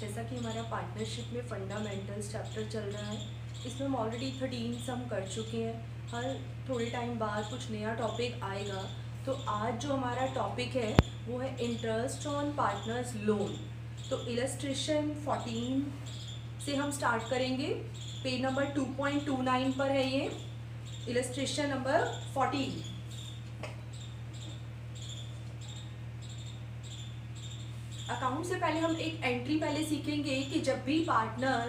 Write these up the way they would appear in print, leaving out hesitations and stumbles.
जैसा कि हमारा पार्टनरशिप में फंडामेंटल्स चैप्टर चल रहा है, इसमें हम ऑलरेडी 13 सम कर चुके हैं। हर थोड़े टाइम बाद कुछ नया टॉपिक आएगा। तो आज जो हमारा टॉपिक है वो है इंटरेस्ट ऑन पार्टनर्स लोन। तो इलस्ट्रेशन 14 से हम स्टार्ट करेंगे। पेज नंबर 2.29 पर है ये इलस्ट्रेशन नंबर 14। अकाउंट से पहले हम एक एंट्री पहले सीखेंगे कि जब भी पार्टनर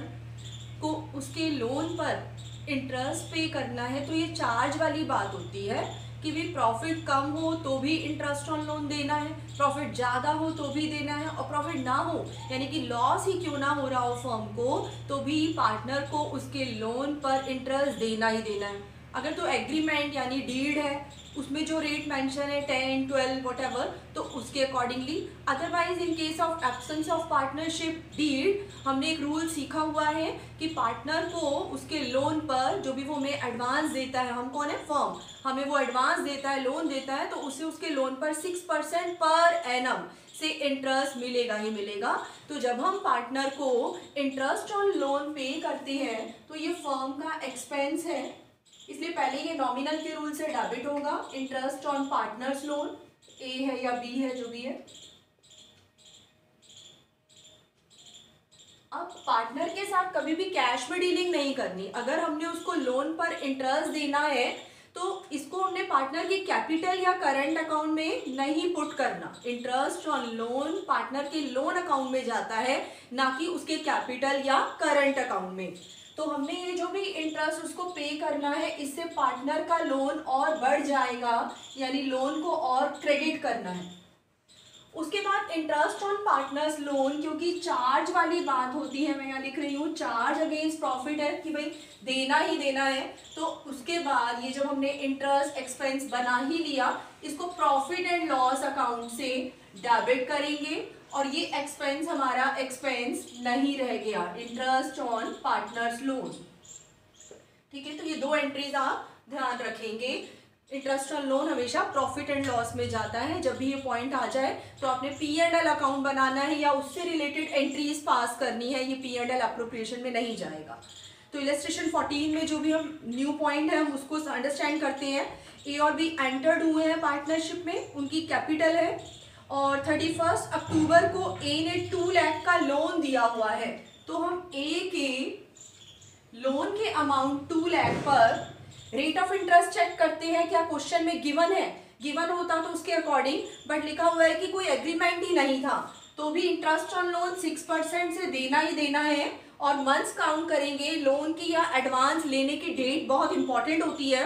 को उसके लोन पर इंटरेस्ट पे करना है तो ये चार्ज वाली बात होती है कि भी प्रॉफिट कम हो तो भी इंटरेस्ट ऑन लोन देना है, प्रॉफिट ज़्यादा हो तो भी देना है, और प्रॉफिट ना हो यानी कि लॉस ही क्यों ना हो रहा हो फर्म को तो भी पार्टनर को उसके लोन पर इंटरेस्ट देना ही देना है। अगर तो एग्रीमेंट यानी डीड है उसमें जो रेट मेंशन है 10, 12 व्हाटएवर तो उसके accordingly. Otherwise in case of absence of partnership deed हमने एक रूल सीखा हुआ है कि पार्टनर को उसके लोन पर जो भी वो हमें एडवांस देता है, हम कौन है फर्म, हमें वो एडवांस देता है, लोन देता है, तो उसे उसके लोन पर 6% पर एनम से इंटरेस्ट मिलेगा ही मिलेगा। तो जब हम पार्टनर को इंटरेस्ट ऑन लोन पे करते हैं तो ये फर्म का एक्सपेंस है, इसलिए पहले ये नॉमिनल के रूल से डेबिट होगा। इंटरेस्ट ऑन पार्टनर्स लोन ए है या बी है जो भी है। अब पार्टनर के साथ कभी भी कैश में डीलिंग नहीं करनी। अगर हमने उसको लोन पर इंटरेस्ट देना है तो इसको हमने पार्टनर की कैपिटल या करंट अकाउंट में नहीं पुट करना। इंटरेस्ट ऑन लोन पार्टनर के लोन अकाउंट में जाता है, ना कि उसके कैपिटल या करंट अकाउंट में। तो हमने ये जो भी इंटरेस्ट उसको पे करना है इससे पार्टनर का लोन और बढ़ जाएगा, यानी लोन को और क्रेडिट करना है। उसके बाद इंटरेस्ट ऑन पार्टनर्स लोन, क्योंकि चार्ज वाली बात होती है, मैं यहाँ लिख रही हूँ चार्ज अगेंस्ट प्रॉफिट है कि भाई देना ही देना है। तो उसके बाद ये जब हमने इंटरेस्ट एक्सपेंस बना ही लिया इसको प्रॉफिट एंड लॉस अकाउंट से डेबिट करेंगे और ये एक्सपेंस हमारा एक्सपेंस नहीं रह गया, इंटरेस्ट ऑन पार्टनर्स लोन। ठीक है, तो ये दो एंट्रीज आप ध्यान रखेंगे। इंटरेस्ट ऑन लोन हमेशा प्रॉफिट एंड लॉस में जाता है। जब भी ये पॉइंट आ जाए तो आपने P&L अकाउंट बनाना है या उससे रिलेटेड एंट्रीज पास करनी है, ये P&L एप्रोप्रिएशन में नहीं जाएगा। तो इलस्ट्रेशन 14 में जो भी हम न्यू पॉइंट है हम उसको अंडरस्टैंड करते हैं। ए और बी एंटर्ड हुए हैं पार्टनरशिप में, उनकी कैपिटल है और 31 अक्टूबर को ए ने 2 लाख का लोन दिया हुआ है। तो हम ए के लोन के अमाउंट 2 लाख पर रेट ऑफ इंटरेस्ट चेक करते हैं। क्या क्वेश्चन में गिवन है? गिवन होता तो उसके अकॉर्डिंग, बट लिखा हुआ है कि कोई एग्रीमेंट ही नहीं था तो भी इंटरेस्ट ऑन लोन 6% से देना ही देना है। और मंथ्स काउंट करेंगे, लोन की या एडवांस लेने की डेट बहुत इंपॉर्टेंट होती है।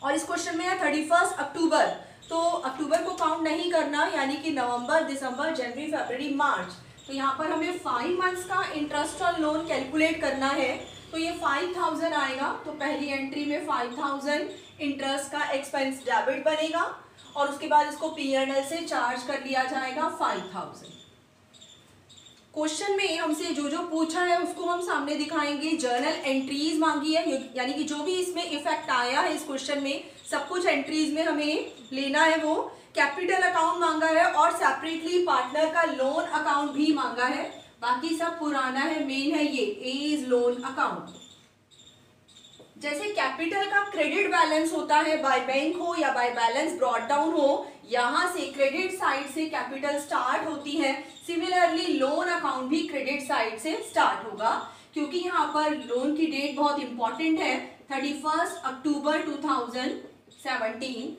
और इस क्वेश्चन में है 31 अक्टूबर, तो अक्टूबर को काउंट नहीं करना, यानी कि नवंबर, दिसंबर, जनवरी, फरवरी, मार्च। तो यहाँ पर हमें 5 मंथ्स का इंटरेस्ट ऑन लोन कैलकुलेट करना है। तो ये 5000 आएगा, तो पहली एंट्री में 5000 इंटरेस्ट का एक्सपेंस डेबिट बनेगा और उसके बाद इसको P&L से चार्ज कर लिया जाएगा 5000। क्वेश्चन में हमसे जो जो पूछा है उसको हम सामने दिखाएंगे। जर्नल एंट्रीज मांगी है, यानी कि जो भी इसमें इफेक्ट आया है इस क्वेश्चन में सब कुछ एंट्रीज में हमें लेना है। वो कैपिटल अकाउंट मांगा है और सेपरेटली पार्टनर का लोन अकाउंट भी मांगा है, बाकी सब पुराना है। मेन है ये ए इज लोन अकाउंट। जैसे कैपिटल का क्रेडिट बैलेंस होता है, बाय बैंक हो या बाय बैलेंस ब्रॉट डाउन हो, यहाँ से क्रेडिट साइड से कैपिटल स्टार्ट होती है। सिमिलरली लोन अकाउंट भी क्रेडिट साइड से स्टार्ट होगा, क्योंकि यहाँ पर लोन की डेट बहुत इंपॉर्टेंट है। 31 अक्टूबर 2017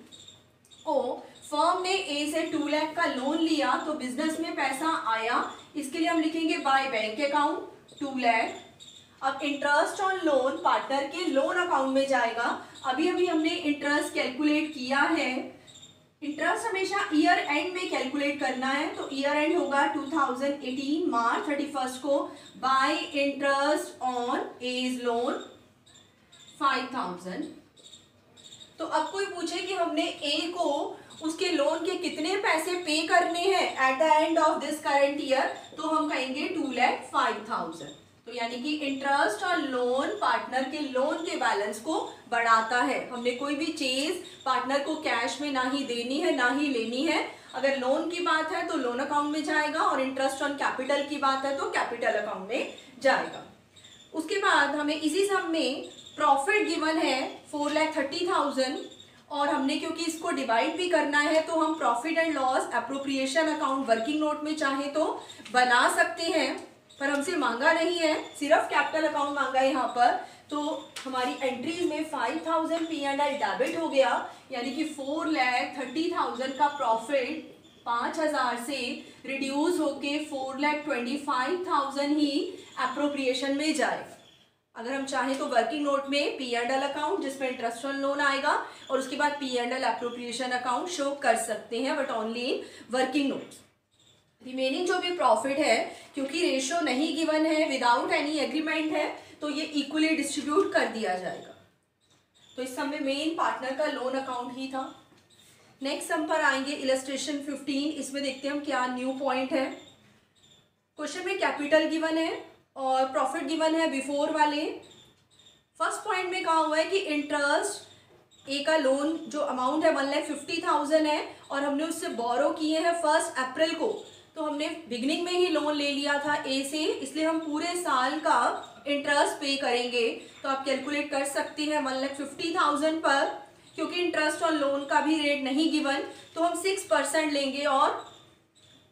को फर्म ने ए से 2 लाख का लोन लिया तो बिजनेस में पैसा आया, इसके लिए हम लिखेंगे बाय बैंक अकाउंट 2 लाख। अब इंटरेस्ट ऑन लोन पार्टनर के लोन अकाउंट में जाएगा। अभी हमने इंटरेस्ट कैलकुलेट किया है। इंटरेस्ट हमेशा ईयर एंड में कैलकुलेट करना है, तो ईयर एंड होगा 2018 मार्च 31 को by interest on as loan 5000। तो अब कोई पूछे कि हमने ए को उसके लोन के कितने पैसे पे करने हैं at the end of this current year, तो हम कहेंगे 2,05,000। तो यानी कि इंटरेस्ट और लोन पार्टनर के लोन के बैलेंस को बढ़ाता है। हमने कोई भी चीज पार्टनर को कैश में ना ही देनी है ना ही लेनी है। अगर लोन की बात है तो लोन अकाउंट में जाएगा, और इंटरेस्ट ऑन कैपिटल की बात है तो कैपिटल अकाउंट में जाएगा। उसके बाद हमें इसी सम में प्रॉफिट गिवन है 4,30,000, और हमने क्योंकि इसको डिवाइड भी करना है तो हम profit and loss appropriation account working note में चाहे तो बना सकते हैं, पर हमसे मांगा नहीं है, सिर्फ कैपिटल अकाउंट मांगा है यहाँ पर। तो हमारी एंट्रीज में 5,000 P&L डेबिट हो गया, यानी कि 4,30,000 का प्रॉफिट 5,000 से रिड्यूस होके 4,25,000 ही एप्रोप्रिएशन में जाएगा। अगर हम चाहें तो वर्किंग नोट में P&L अकाउंट जिसमें इंटरेस्ट ऑन लोन आएगा और उसके बाद P&L एप्रोप्रिएशन अकाउंट शो कर सकते हैं, but only in working notes. Remaining जो भी प्रॉफिट है, क्योंकि रेशो नहीं गिवन है, विदाउट एनी एग्रीमेंट है, तो ये इक्वली डिस्ट्रीब्यूट कर दिया जाएगा। तो इस सम में मेन पार्टनर का लोन अकाउंट ही था। नेक्स्ट सम पर आएंगे इलस्ट्रेशन 15। इसमें देखते हैं हम क्या न्यू पॉइंट है। क्वेश्चन में कैपिटल गिवन है और प्रॉफिट गिवन है बिफोर वाले। फर्स्ट पॉइंट में कहा हुआ है कि इंटरेस्ट ए का लोन जो अमाउंट है 1,50,000 है, और हमने उससे बोरो किए हैं 1 अप्रैल को। तो हमने बिगनिंग में ही लोन ले लिया था ए से, इसलिए हम पूरे साल का इंटरेस्ट पे करेंगे। तो आप कैलकुलेट कर सकते हैं 1,50,000 पर, क्योंकि इंटरेस्ट और लोन का भी रेट नहीं गिवन, तो हम 6% लेंगे और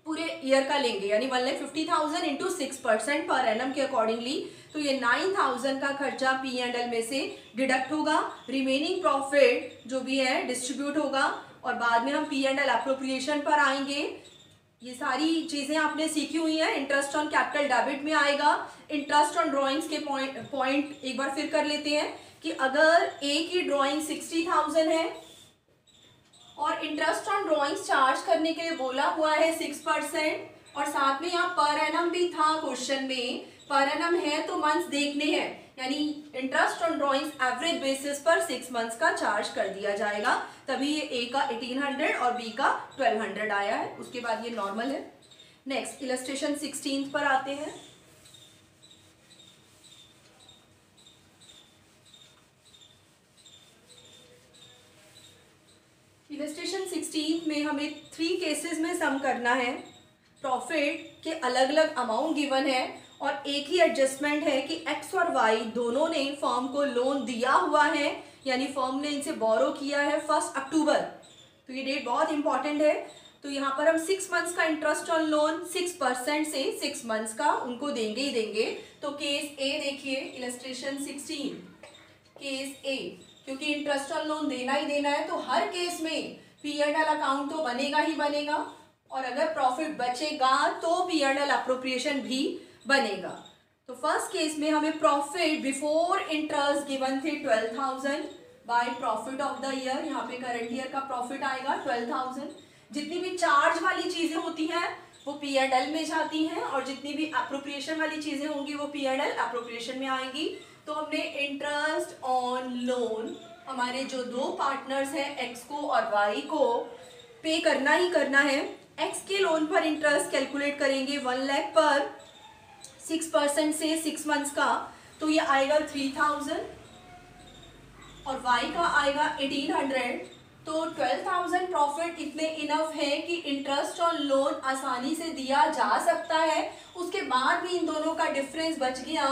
पूरे ईयर का लेंगे, यानी 1,50,000 इंटू 6% पर एनम के अकॉर्डिंगली। तो ये 9,000 का खर्चा P&L में से डिडक्ट होगा। रिमेनिंग प्रॉफिट जो भी है डिस्ट्रीब्यूट होगा, और बाद में हम P&L एप्रोप्रिएशन पर आएंगे। ये सारी चीज़ें आपने सीखी हुई हैं। इंटरेस्ट ऑन कैपिटल डेबिट में आएगा। इंटरेस्ट ऑन ड्राइंग्स के पॉइंट एक बार फिर कर लेते हैं कि अगर ए की ड्राइंग 60,000 है और इंटरेस्ट ऑन ड्राइंग्स चार्ज करने के लिए बोला हुआ है 6%, और साथ में यहाँ पर एनम भी था क्वेश्चन में, पर एनम है तो मंथ्स देखने हैं, यानी interest on drawings average basis पर 6 मंथ्स का चार्ज कर दिया जाएगा। तभी ये ए का 1,800 और बी का 1,200 आया है। उसके बाद ये नॉर्मल है। नेक्स्ट इलस्ट्रेशन 16 पर आते हैं। इलस्ट्रेशन 16 में हमें 3 केसेस में सम करना है। प्रॉफिट के अलग अलग अमाउंट गिवन है और एक ही एडजस्टमेंट है कि एक्स और वाई दोनों ने फर्म को लोन दिया हुआ है, यानी फर्म ने इनसे बोरो किया है 1 अक्टूबर। तो ये डेट बहुत इंपॉर्टेंट है। तो यहाँ पर हम 6 मंथ्स का इंटरेस्ट ऑन लोन 6% से 6 मंथ्स का उनको देंगे ही देंगे। तो केस ए देखिए, इलस्ट्रेशन 16 केस ए, क्योंकि इंटरेस्ट ऑन लोन देना ही देना है तो हर केस में P&L अकाउंट तो बनेगा ही बनेगा, और अगर प्रॉफिट बचेगा तो P&L एप्रोप्रिएशन भी बनेगा। तो फर्स्ट केस में हमें प्रॉफिट बिफोर इंटरेस्ट गिवन थे 12,000 by profit of the year. यहाँ पे करंट ईयर का प्रॉफिट आएगा 12,000। जितनी भी चार्ज वाली चीजें होती हैं वो P&L में जाती हैं, और जितनी भी एप्रोप्रिएशन वाली चीजें होंगी वो P&L एप्रोप्रिएशन में आएंगी। तो हमने इंटरेस्ट ऑन लोन हमारे जो 2 पार्टनर्स हैं एक्स को और वाई को पे करना ही करना है। एक्स के लोन पर इंटरेस्ट कैलकुलेट करेंगे 1 लाख पर 6% से 6 मंथ्स का, तो ये आएगा 3,000 और वाई का आएगा 1,800। तो 12,000 प्रॉफिट इतने इनफ है कि इंटरेस्ट ऑन लोन आसानी से दिया जा सकता है। उसके बाद भी इन दोनों का डिफरेंस बच गया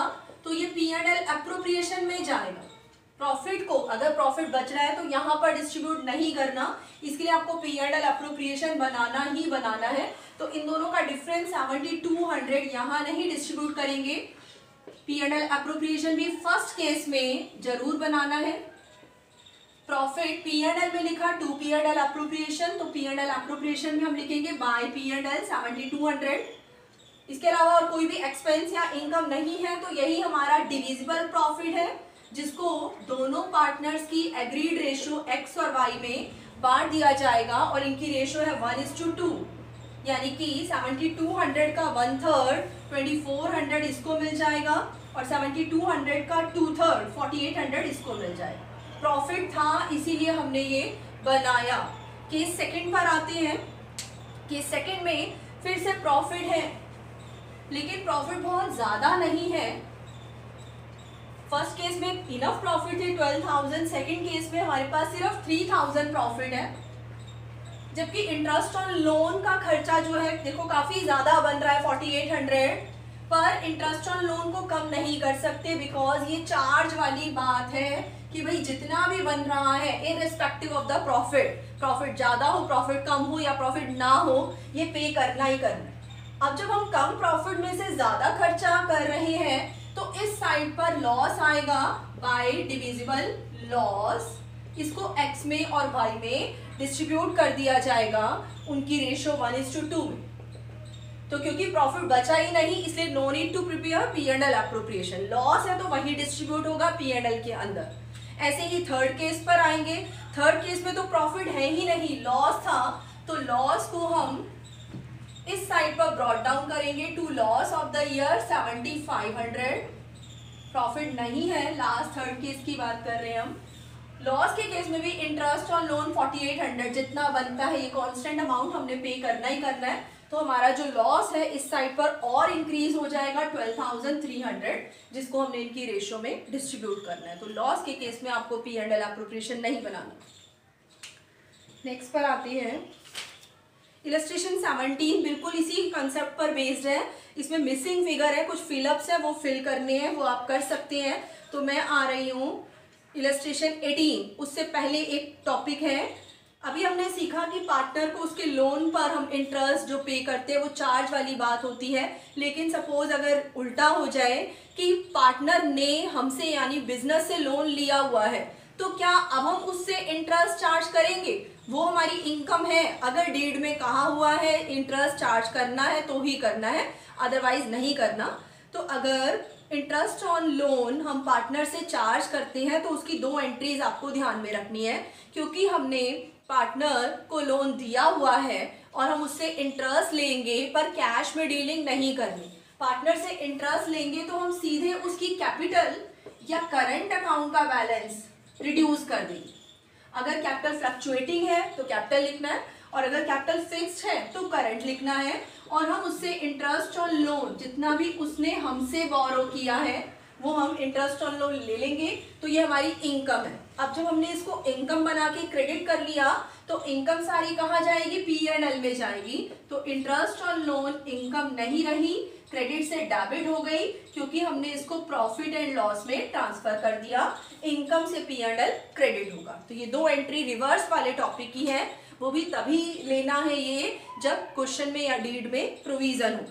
तो ये P&L एप्रोप्रिएशन में जाएगा। प्रॉफिट को अगर प्रॉफिट बच रहा है तो यहाँ पर डिस्ट्रीब्यूट नहीं करना, इसके लिए आपको P&L एप्रोप्रिएशन बनाना ही बनाना है। तो इन दोनों का डिफरेंस 7,200 यहाँ नहीं डिस्ट्रीब्यूट करेंगे। P&L एप्रोप्रिएशन भी फर्स्ट केस में जरूर बनाना है। प्रॉफिट P&L में लिखा टू P&L एप्रोप्रिएशन, तो P&L एप्रोप्रिएशन में हम लिखेंगे बाय P&L 7,200। इसके अलावा और कोई भी एक्सपेंस या इनकम नहीं है, तो यही हमारा डिविजिबल प्रॉफिट है, जिसको दोनों पार्टनर्स की एग्रीड रेशो एक्स और वाई में बांट दिया जाएगा, और इनकी रेशो है 1:2, यानी कि 7,200 का 1/3 2,400 इसको मिल जाएगा, और 7,200 का 2/3 4,800 इसको मिल जाएगा। प्रॉफिट था इसीलिए हमने ये बनाया। केस सेकंड पर आते हैं। केस सेकंड में फिर से प्रॉफिट है लेकिन प्रॉफिट बहुत ज़्यादा नहीं है। फर्स्ट केस में इनफ प्रॉफिट है 12,000, सेकेंड केस में हमारे पास सिर्फ 3,000 प्रॉफिट है। जबकि इंटरेस्ट ऑन लोन का खर्चा जो है देखो काफ़ी ज़्यादा बन रहा है 4800, पर इंटरेस्ट ऑन लोन को कम नहीं कर सकते बिकॉज ये चार्ज वाली बात है कि भाई जितना भी बन रहा है irrespective of the profit, profit ज़्यादा हो, प्रॉफिट कम हो या प्रॉफिट ना हो, ये पे करना ही करना है। अब जब हम कम प्रॉफिट में से ज़्यादा खर्चा कर रहे हैं तो इस साइड पर लॉस आएगा बाय डिविजिबल लॉस। इसको x में और y में डिस्ट्रीब्यूट कर दिया जाएगा उनकी रेशियो 1:2 में। तो क्योंकि प्रॉफिट बचा ही नहीं इसलिए no need to prepare P&L appropriation. Loss है तो वही डिस्ट्रीब्यूट होगा P&L के अंदर। ऐसे ही थर्ड केस पर आएंगे। थर्ड केस में तो प्रॉफिट है ही नहीं, लॉस था, तो लॉस को हम इस साइड पर ब्रॉट डाउन करेंगे to loss of the year 7500। Profit नहीं है, लास्ट थर्ड केस की बात कर रहे हैं हम। लॉस के केस में भी इंटरेस्ट ऑन लोन 4800 जितना बनता है, ये कांस्टेंट अमाउंट हमने पे करना ही करना है। तो हमारा जो लॉस है इस साइड पर और इंक्रीज हो जाएगा 12,300, जिसको हमने इनकी रेशियो में डिस्ट्रीब्यूट करना है। तो लॉस के केस में आपको P&L एप्रोप्रिएशन नहीं बनाना। नेक्स्ट पर आते हैं इलस्ट्रेशन 17, बिल्कुल इसी कंसेप्ट पर बेस्ड है। इसमें मिसिंग फिगर है, कुछ फिलअप्स है वो फिल करने हैं, वो आप कर सकते हैं। तो मैं आ रही हूँ इलस्ट्रेशन 18। उससे पहले एक टॉपिक है, अभी हमने सीखा कि पार्टनर को उसके लोन पर हम इंटरेस्ट जो पे करते हैं वो चार्ज वाली बात होती है। लेकिन सपोज अगर उल्टा हो जाए कि पार्टनर ने हमसे यानी बिजनेस से लोन लिया हुआ है, तो क्या अब हम उससे इंटरेस्ट चार्ज करेंगे? वो हमारी इनकम है, अगर डीड में कहा हुआ है इंटरेस्ट चार्ज करना है तो ही करना है, अदरवाइज नहीं करना। तो अगर इंटरेस्ट ऑन लोन हम पार्टनर से चार्ज करते हैं तो उसकी 2 एंट्रीज आपको ध्यान में रखनी है, क्योंकि हमने पार्टनर को लोन दिया हुआ है और हम उससे इंटरेस्ट लेंगे पर कैश में डीलिंग नहीं करनी। पार्टनर से इंटरेस्ट लेंगे तो हम सीधे उसकी कैपिटल या करंट अकाउंट का बैलेंस रिड्यूस कर देंगे। अगर कैपिटल फ्लक्चुएटिंग है तो कैपिटल लिखना है, और अगर कैपिटल फिक्स्ड है तो करंट लिखना है। और हम उससे इंटरेस्ट ऑन लोन जितना भी उसने हमसे बोरो किया है वो हम इंटरेस्ट ऑन लोन ले लेंगे, तो ये हमारी इनकम है। अब जब हमने इसको इनकम बना के क्रेडिट कर लिया तो इनकम सारी कहाँ जाएगी? P&L में जाएगी। तो इंटरेस्ट ऑन लोन इनकम नहीं रही, क्रेडिट से डेबिट हो गई, क्योंकि हमने इसको प्रॉफिट एंड लॉस में ट्रांसफर कर दिया। इनकम से P&L क्रेडिट होगा। तो ये 2 एंट्री रिवर्स वाले टॉपिक की है, वो भी तभी लेना है ये जब क्वेश्चन में या डीड में प्रोविजन हो।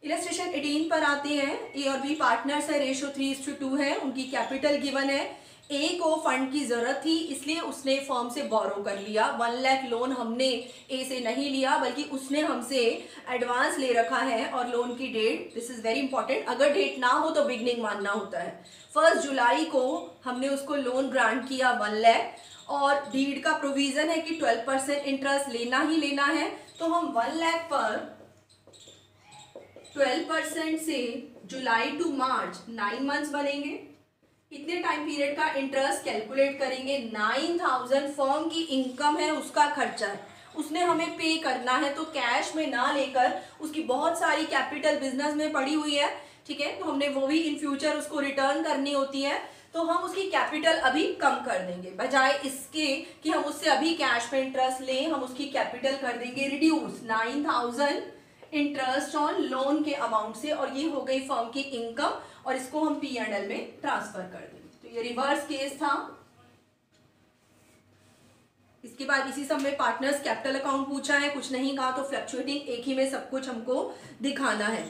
इलस्ट्रेशन 18 पर आते हैं। ए और बी पार्टनर्स है, रेशियो 3:2 है, उनकी कैपिटल गिवन है। ए को फंड की जरूरत थी इसलिए उसने फर्म से बोरो कर लिया। 1 लाख लोन हमने ए से नहीं लिया बल्कि उसने हमसे एडवांस ले रखा है। और लोन की date, this is very important, अगर डेट ना हो तो बिगनिंग मानना होता है। 1 जुलाई को हमने उसको लोन ग्रांट किया 1 लाख, और डीड का प्रोविजन है कि 12% इंटरेस्ट लेना ही लेना है। तो हम 1 लाख पर 12% से जुलाई टू मार्च 9 मंथ्स बनेंगे। इतने टाइम पीरियड का इंटरेस्ट कैलकुलेट करेंगे। 9,000 फर्म की इनकम है, उसका खर्चा है, उसने हमें पे करना है। तो कैश में ना लेकर उसकी बहुत सारी कैपिटल बिजनेस में पड़ी हुई है, ठीक है, तो हमने वो भी इन फ्यूचर उसको रिटर्न करनी होती है। तो हम उसकी कैपिटल अभी कम कर देंगे, बजाय इसके कि हम उससे अभी कैश में इंटरेस्ट लें, हम उसकी कैपिटल कर देंगे रिड्यूस 9,000 इंटरेस्ट ऑन लोन के अमाउंट से, और ये हो गई फर्म की इनकम, और इसको हम P&L में ट्रांसफर कर देंगे। तो ये रिवर्स केस था। इसके बाद इसी सब में पार्टनर्स कैपिटल अकाउंट पूछा है, कुछ नहीं कहा, तो फ्लक्चुएटिंग एक ही में सब कुछ हमको दिखाना है,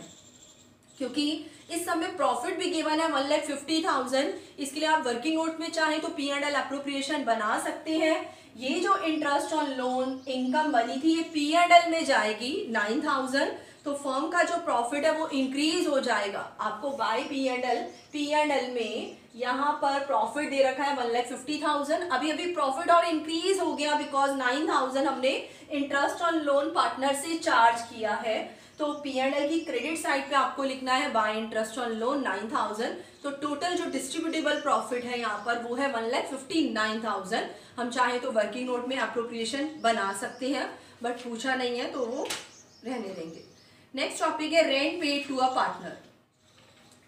क्योंकि इस सब में प्रॉफिट भी गिवन है 1,50,000। इसके लिए आप वर्किंग नोट में चाहें तो P&L एप्रोप्रिएशन बना सकते हैं। ये जो इंटरेस्ट ऑन लोन इनकम बनी थी ये P&L में जाएगी 9,000, तो फर्म का जो प्रॉफिट है वो इंक्रीज हो जाएगा आपको बाय P&L में यहाँ पर प्रॉफिट दे रखा है 1,50,000। अभी अभी प्रॉफिट और इंक्रीज हो गया बिकॉज 9,000 हमने इंटरेस्ट ऑन लोन पार्टनर से चार्ज किया है। तो P&L की क्रेडिट साइड पे आपको लिखना है बाय इंटरेस्ट ऑन लोन 9,000। तो टोटल जो डिस्ट्रीब्यूटेबल प्रॉफिट है यहाँ पर वो है 1,59,000। हम चाहे तो वर्किंग नोट में एप्रोप्रिएशन बना सकते हैं, बट पूछा नहीं है तो वो रहने देंगे। नेक्स्ट टॉपिक है rent paid to a partner.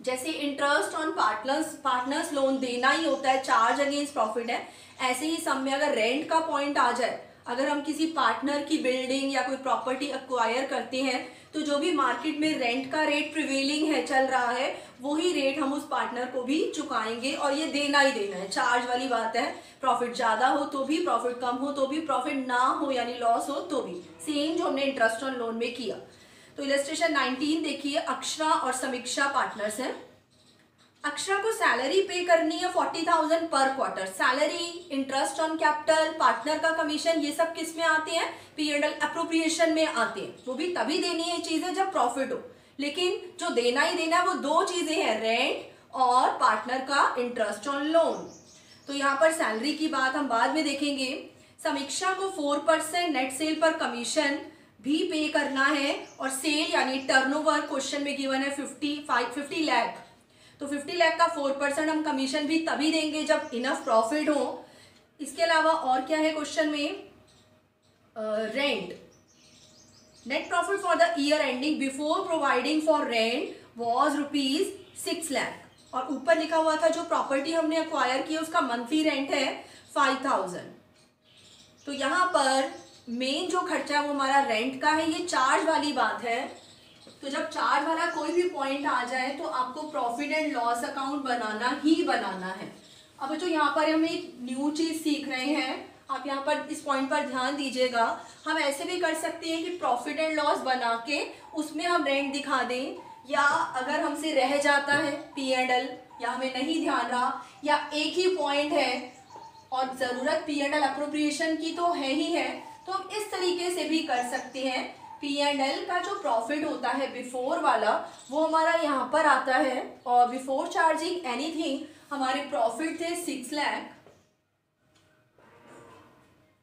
जैसे इंटरेस्ट ऑन पार्टनर्स लोन देना ही होता है, चार्ज अगेंस्ट प्रॉफिट है, ऐसे ही सम में अगर रेंट का पॉइंट आ जाए, अगर हम किसी पार्टनर की बिल्डिंग या कोई प्रॉपर्टी एक्वायर करते हैं तो जो भी मार्केट में रेंट का रेट प्रिवेलिंग है, चल रहा है, वही रेट हम उस पार्टनर को भी चुकाएंगे और ये देना ही देना है, चार्ज वाली बात है। प्रॉफिट ज़्यादा हो तो भी, प्रॉफिट कम हो तो भी, प्रॉफिट ना हो यानी लॉस हो तो भी, सेम जो हमने इंटरेस्ट ऑन लोन में किया। तो इलस्ट्रेशन 19 देखिए, अक्षरा और समीक्षा पार्टनर्स हैं। अक्षरा को सैलरी पे करनी है 40,000 पर quarter. Salary, interest on capital, partner का कमीशन, ये सब किस में आते हैं? P&L अप्रोप्रिएशन में आते हैं। वो भी तभी देनी है चीजें जब प्रॉफिट हो, लेकिन जो देना ही देना है वो दो चीजें हैं, रेंट और पार्टनर का इंटरेस्ट ऑन लोन। तो यहाँ पर सैलरी की बात हम बाद में देखेंगे। समीक्षा को 4% नेट सेल पर कमीशन भी पे करना है, और सेल यानी टर्नओवर क्वेश्चन में गिवन है 50 लाख, तो 50 लाख का 4% हम कमीशन भी तभी देंगे जब इनफ प्रॉफिट हो। इसके अलावा और क्या है क्वेश्चन में? Rent, net profit for the year ending before providing for rent was ₹6 lakh, और ऊपर लिखा हुआ था जो प्रॉपर्टी हमने एक्वायर की उसका मंथली रेंट है 5,000। तो यहाँ पर मेन जो खर्चा है वो हमारा रेंट का है, ये चार्ज वाली बात है। तो जब चार्ज वाला कोई भी पॉइंट आ जाए तो आपको प्रॉफिट एंड लॉस अकाउंट बनाना ही बनाना है। अब जो यहाँ पर हम एक न्यू चीज सीख रहे हैं, आप यहाँ पर इस पॉइंट पर ध्यान दीजिएगा। हम ऐसे भी कर सकते हैं कि प्रॉफिट एंड लॉस बना के उसमें हम रेंट दिखा दें, या अगर हमसे रह जाता है P&L या हमें नहीं ध्यान रहा या एक ही पॉइंट है और ज़रूरत P&L अप्रोप्रिएशन की तो है ही है, तो हम इस तरीके से भी कर सकते हैं। P&L का जो प्रॉफिट होता है बिफोर वाला वो हमारा यहाँ पर आता है, और बिफोर चार्जिंग एनीथिंग हमारे प्रॉफिट थे 6 लाख।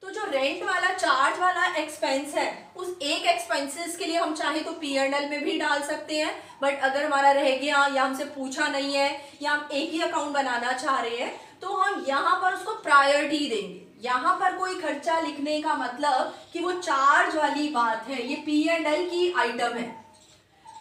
तो जो रेंट वाला, चार्ज वाला एक्सपेंस है, उस एक एक्सपेंसेस के लिए हम चाहे तो P&L में भी डाल सकते हैं, बट अगर हमारा रह गया या हमसे पूछा नहीं है या हम एक ही अकाउंट बनाना चाह रहे हैं तो हम यहाँ पर उसको प्रायोरिटी देंगे। यहाँ पर कोई खर्चा लिखने का मतलब कि वो चार्ज वाली बात है, ये P&L की आइटम है।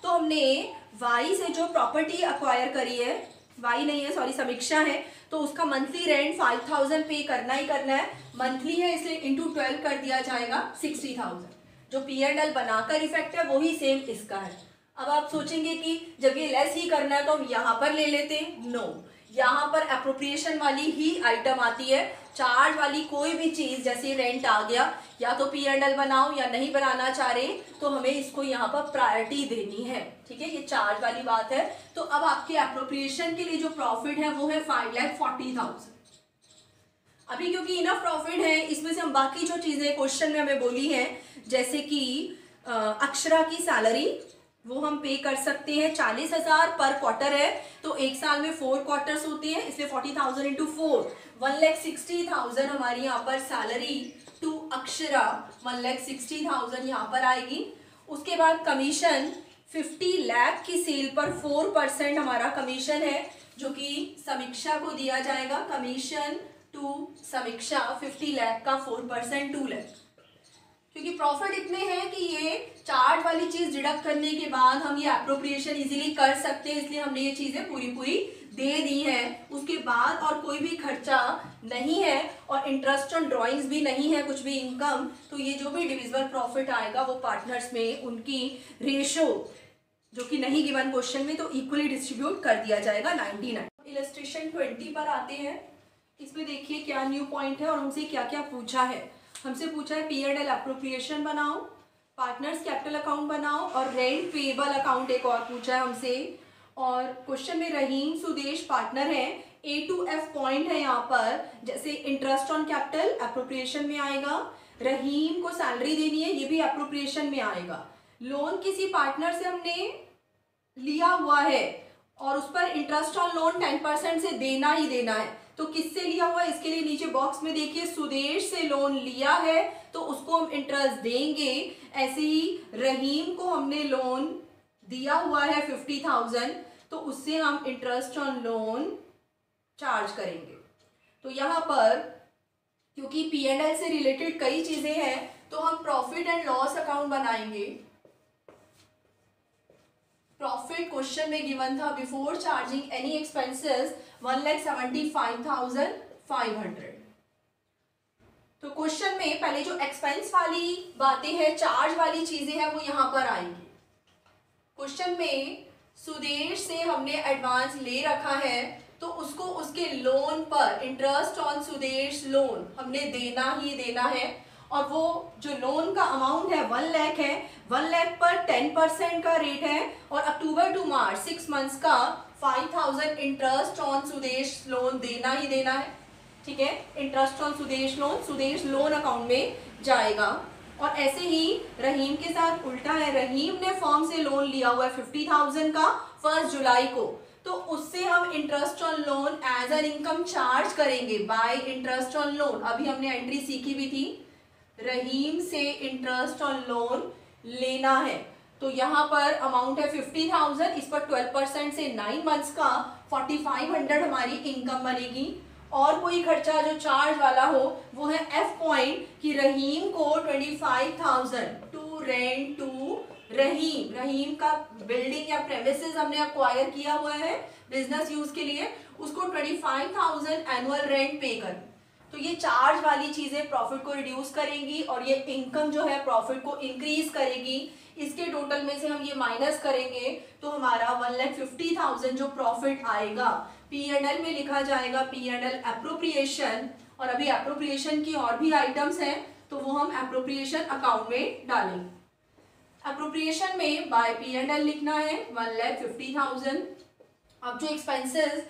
तो हमने वाई से जो प्रॉपर्टी अक्वायर करी है, वाई नहीं है सॉरी समीक्षा है, तो उसका मंथली रेंट 5,000 पे करना ही करना है। मंथली है इसलिए इंटू 12 कर दिया जाएगा 60,000। जो P&L बनाकर इफेक्ट है वही सेम इसका है। अब आप सोचेंगे कि जब ये लेस ही करना है तो हम यहाँ पर ले लेते, नो, यहाँ पर अप्रोप्रिएशन वाली ही आइटम आती है। चार्ज वाली कोई भी चीज जैसे रेंट आ गया, या तो P&L बनाओ या नहीं बनाना चाह रहे तो हमें इसको यहाँ पर प्रायोरिटी देनी है, ठीक है, ये चार्ज वाली बात है। तो अब आपके अप्रोप्रिएशन के लिए जो प्रॉफिट है वो है 5,40,000। अभी क्योंकि इनफ प्रॉफिट है, इसमें से हम बाकी जो चीजें क्वेश्चन में हमें बोली हैं, जैसे कि अक्षरा की सैलरी वो हम पे कर सकते हैं 40,000 पर क्वार्टर है, तो एक साल में 4 क्वार्टर्स होते हैं, इसलिए 40,000 इंटू 4 1,60,000 हमारी यहाँ पर सैलरी टू अक्षरा 1,60,000 यहाँ पर आएगी। उसके बाद कमीशन 50 लाख की सेल पर 4% हमारा कमीशन है जो कि समीक्षा को दिया जाएगा। कमीशन टू समीक्षा 50 लाख का 4% 2 लाख, क्योंकि प्रॉफिट इतने हैं कि ये चार्ज वाली चीज डिडक्ट करने के बाद हम ये अप्रोप्रिएशन इजीली कर सकते हैं, इसलिए हमने ये चीजें पूरी दे दी हैं। उसके बाद और कोई भी खर्चा नहीं है और इंटरेस्ट ऑन ड्राइंग्स भी नहीं है, कुछ भी इनकम, तो ये जो भी डिविजिबल प्रॉफिट आएगा वो पार्टनर्स में उनकी रेशो जो कि नहीं गिवन क्वेश्चन में, तो इक्वली डिस्ट्रीब्यूट कर दिया जाएगा 99। इलस्ट्रेशन 20 पर आते हैं। इसमें देखिए क्या न्यू पॉइंट है और हमसे क्या क्या पूछा है। हमसे पूछा है P&L अप्रोप्रिएशन बनाओ, पार्टनर्स कैपिटल अकाउंट बनाओ, और रेंट पेबल अकाउंट एक और पूछा है हमसे। और क्वेश्चन में रहीम सुदेश पार्टनर है, A to F पॉइंट है यहाँ पर, जैसे इंटरेस्ट ऑन कैपिटल अप्रोप्रिएशन में आएगा, रहीम को सैलरी देनी है, ये भी अप्रोप्रिएशन में आएगा। लोन किसी पार्टनर से हमने लिया हुआ है और उस पर इंटरेस्ट ऑन लोन 10% से देना ही देना है, तो किससे लिया हुआ है इसके लिए नीचे बॉक्स में देखिए सुदेश से लोन लिया है तो उसको हम इंटरेस्ट देंगे। ऐसे ही रहीम को हमने लोन दिया हुआ है 50,000, तो उससे हम इंटरेस्ट ऑन लोन चार्ज करेंगे। तो यहाँ पर क्योंकि P&L से रिलेटेड कई चीजें हैं तो हम प्रॉफिट एंड लॉस अकाउंट बनाएंगे। प्रॉफिट क्वेश्चन में गिवन था बिफोर चार्जिंग एनी एक्सपेंसेस 1,75,500। तो क्वेश्चन में पहले जो एक्सपेंस वाली बातें हैं, चार्ज वाली चीजें हैं, वो यहाँ पर आएंगी। क्वेश्चन में सुदेश से हमने एडवांस ले रखा है, तो उसको उसके लोन पर इंटरेस्ट ऑन सुदेश लोन हमने देना ही देना है। और वो जो लोन का अमाउंट है 1 लाख है, 1 लाख पर 10% का रेट है, और अक्टूबर टू मार्च 6 मंथ्स का 5,000 इंटरेस्ट ऑन सुदेश लोन देना ही देना है। ठीक है, interest on Sudesh loan account में जाएगा। और ऐसे ही रहीम के साथ उल्टा है, रहीम ने फर्म से लोन लिया हुआ है 50,000 का 1 जुलाई को, तो उससे हम interest on loan as an income charge करेंगे बाय इंटरेस्ट ऑन लोन। अभी हमने एंट्री सीखी भी थी, रहीम से इंटरेस्ट ऑन लोन लेना है, तो यहाँ पर अमाउंट है 50,000, इस पर 12% से 9 मंथ्स का 4,500 हमारी इनकम बनेगी। और कोई खर्चा जो चार्ज वाला हो वो है एफ पॉइंट कि रहीम को 25,000 टू रेंट टू रहीम का बिल्डिंग या प्रेमिसेस हमने एक्वायर किया हुआ है बिजनेस यूज के लिए, उसको 25,000 एनुअल रेंट पे कर। तो ये चार्ज वाली चीजें प्रॉफिट को रिड्यूस करेंगी और ये इनकम जो है प्रॉफिट को इंक्रीज करेगी। इसके टोटल में से हम ये माइनस करेंगे तो हमारा 1,50,000 जो प्रॉफिट आएगा P&L में लिखा जाएगा, P&L एप्रोप्रिएशन। और अभी एप्रोप्रिएशन की और भी आइटम्स हैं, तो वो हम एप्रोप्रिएशन अकाउंट में डालेंगे। एप्रोप्रिएशन में बाय P&L लिखना है 1,50,000। अब जो एक्सपेंसेस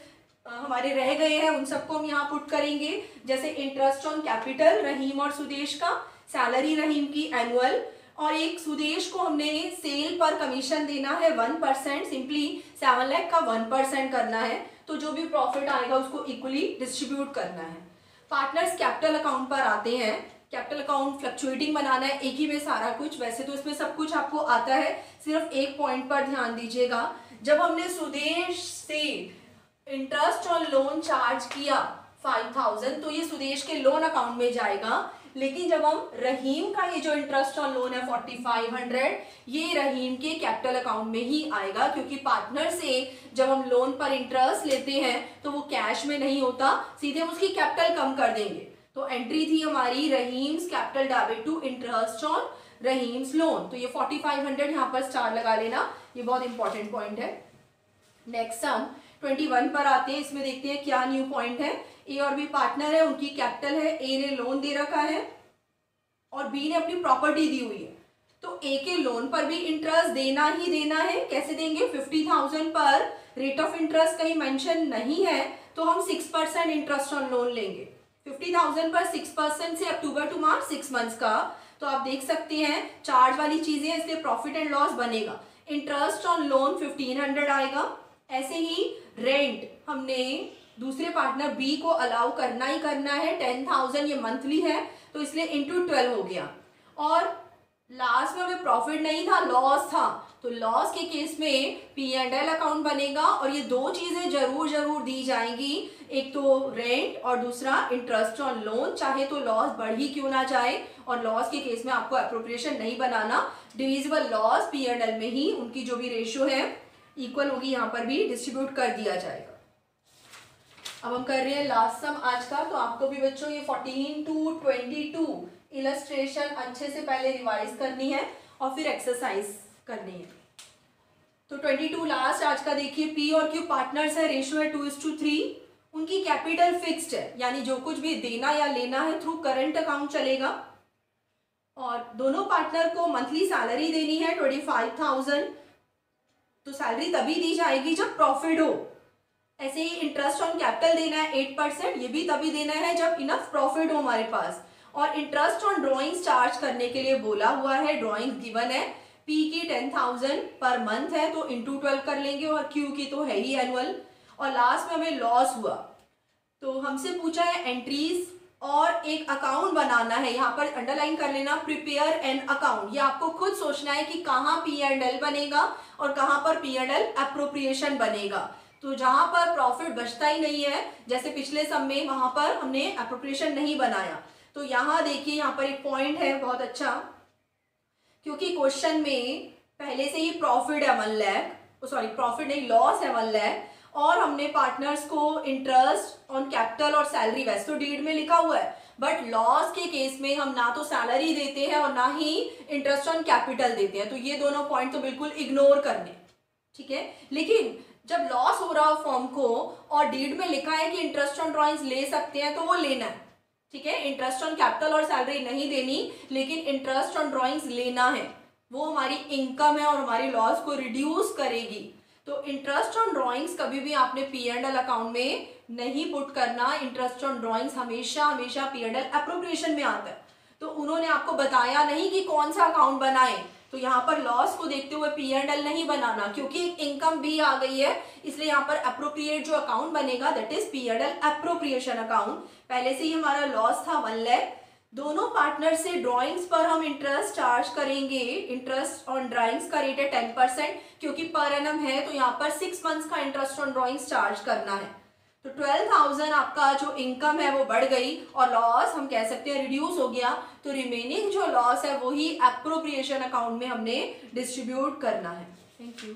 हमारे रह गए हैं उन सबको हम यहाँ पुट करेंगे, जैसे इंटरेस्ट ऑन कैपिटल रहीम और सुदेश का, सैलरी रहीम की एनुअल, और एक सुदेश को हमने सेल पर कमीशन देना है 1%, सिंपली 7 लाख का 1% करना है, तो जो भी प्रॉफिट आएगा उसको इक्वली डिस्ट्रीब्यूट करना है। पार्टनर्स कैपिटल अकाउंट पर आते हैं। कैपिटल अकाउंट फ्लक्चुएटिंग बनाना है एक ही में सारा कुछ, वैसे तो इसमें सब कुछ आपको आता है, सिर्फ एक पॉइंट पर ध्यान दीजिएगा। जब हमने सुदेश से इंटरेस्ट ऑन लोन चार्ज किया 5,000, तो ये सुदेश के लोन अकाउंट में जाएगा। लेकिन जब हम रहीम का ये जो इंटरेस्ट ऑन लोन है 4,500, ये रहीम के कैपिटल अकाउंट में ही आएगा, क्योंकि पार्टनर से जब हम लोन पर इंटरेस्ट लेते हैं तो वो कैश में नहीं होता, सीधे उसकी कैपिटल कम कर देंगे। तो एंट्री थी हमारी Rahim's capital debit to interest on Rahim's loan, तो ये 4,500 यहाँ पर स्टार लगा लेना, ये बहुत इंपॉर्टेंट पॉइंट है। नेक्स्ट हम 21 पर आते हैं, इसमें देखते हैं क्या न्यू पॉइंट है। ए और बी पार्टनर है, उनकी कैपिटल है, ए ने लोन दे रखा है और बी ने अपनी प्रॉपर्टी दी हुई है, तो ए के लोन पर भी इंटरेस्ट देना ही देना है। कैसे देंगे? 50,000 पर रेट ऑफ इंटरेस्ट कहीं मेंशन नहीं है, तो हम 6% इंटरेस्ट ऑन लोन लेंगे। 50,000 पर 6% से अक्टूबर टू मार्च 6 मंथ्स का, तो आप देख सकते हैं चार्ज वाली चीजें, इसलिए प्रॉफिट एंड लॉस बनेगा। इंटरेस्ट ऑन लोन 1,500 आएगा। ऐसे ही रेंट हमने दूसरे पार्टनर बी को अलाउ करना ही करना है, 10,000 ये मंथली है, तो इसलिए इंटू 12 हो गया। और लास्ट में हमें प्रॉफिट नहीं था, लॉस था, तो लॉस के केस में P&L अकाउंट बनेगा और ये दो चीजें जरूर दी जाएंगी, एक तो रेंट और दूसरा इंटरेस्ट ऑन लोन, चाहे तो लॉस बढ़ ही क्यों ना जाए। और लॉस के केस में आपको एप्रोप्रिएशन नहीं बनाना, डिविजिबल लॉस P&L में ही उनकी जो भी रेशियो है इक्वल होगी, यहाँ पर भी डिस्ट्रीब्यूट कर दिया जाएगा। अब हम कर रहे हैं लास्ट सम आज का, तो आपको भी बच्चों ये 14 to 22 इलस्ट्रेशन अच्छे से पहले रिवाइज करनी है और फिर एक्सरसाइज करनी है। तो 22 लास्ट आज का देखिए, पी और क्यू पार्टनर्स है, रेशियो है 2:3, उनकी कैपिटल फिक्स्ड है, यानी जो कुछ भी देना या लेना है थ्रू करंट अकाउंट चलेगा। और दोनों पार्टनर को मंथली सैलरी देनी है 25,000, तो सैलरी तभी दी जाएगी जब प्रॉफिट हो। ऐसे ही इंटरेस्ट ऑन कैपिटल देना है 8%, ये भी तभी देना है जब इनफ प्रॉफिट हो हमारे पास। और इंटरेस्ट ऑन ड्रॉइंग्स चार्ज करने के लिए बोला हुआ है, ड्रॉइंग्स गिवन है, पी की 10,000 पर मंथ है तो इंटू 12 कर लेंगे, और क्यू की तो है ही एनुअल। और लास्ट में हमें लॉस हुआ, तो हमसे पूछा है एंट्रीज और एक अकाउंट बनाना है, यहाँ पर अंडरलाइन कर लेना प्रिपेयर एन अकाउंट। ये आपको खुद सोचना है कि कहाँ P&L बनेगा और कहाँ पर P&L एप्रोप्रिएशन बनेगा। तो जहां पर प्रॉफिट बचता ही नहीं है, जैसे पिछले सम में, वहां पर हमने एप्रोप्रिएशन नहीं बनाया। तो यहाँ देखिए, यहाँ पर एक पॉइंट है बहुत अच्छा, क्योंकि क्वेश्चन में पहले से ही प्रॉफिट है 1 लाख, सॉरी प्रॉफिट नहीं, लॉस है 1 लाख, और हमने पार्टनर्स को इंटरेस्ट ऑन कैपिटल और सैलरी वैसे तो डीड में लिखा हुआ है, बट लॉस के केस में हम ना तो सैलरी देते हैं और ना ही इंटरेस्ट ऑन कैपिटल देते हैं, तो ये दोनों पॉइंट तो बिल्कुल इग्नोर करने, ठीक है। लेकिन जब लॉस हो रहा हो फर्म को और डीड में लिखा है कि इंटरेस्ट ऑन ड्रॉइंग्स ले सकते हैं, तो वो लेना है, ठीक है। इंटरेस्ट ऑन कैपिटल और सैलरी नहीं देनी, लेकिन इंटरेस्ट ऑन ड्रॉइंग्स लेना है, वो हमारी इनकम है और हमारी लॉस को रिड्यूस करेगी। तो इंटरेस्ट ऑन ड्रॉइंग्स कभी भी आपने P&L अकाउंट में नहीं पुट करना। इंटरेस्ट ऑन ड्रॉइंग्स हमेशा हमेशा P&L एप्रोप्रिएशन में आता है। तो उन्होंने आपको बताया नहीं कि कौन सा अकाउंट बनाए, तो यहाँ पर लॉस को देखते हुए P&L नहीं बनाना, क्योंकि इनकम भी आ गई है, इसलिए यहाँ पर अप्रोप्रिएट जो अकाउंट बनेगा that is P&L appropriation account. पहले से ही हमारा लॉस था 1 लाख, दोनों पार्टनर से ड्राइंग्स पर हम इंटरेस्ट चार्ज करेंगे। इंटरेस्ट ऑन ड्राइंग्स का रेट है 10%, क्योंकि पर एनम है तो यहाँ पर 6 मंथ्स का इंटरेस्ट ऑन ड्राइंग्स चार्ज करना है। तो 12,000 आपका जो इनकम है वो बढ़ गई और लॉस हम कह सकते हैं रिड्यूस हो गया। तो रिमेनिंग जो लॉस है वही एप्रोप्रिएशन अकाउंट में हमने डिस्ट्रीब्यूट करना है। Thank you.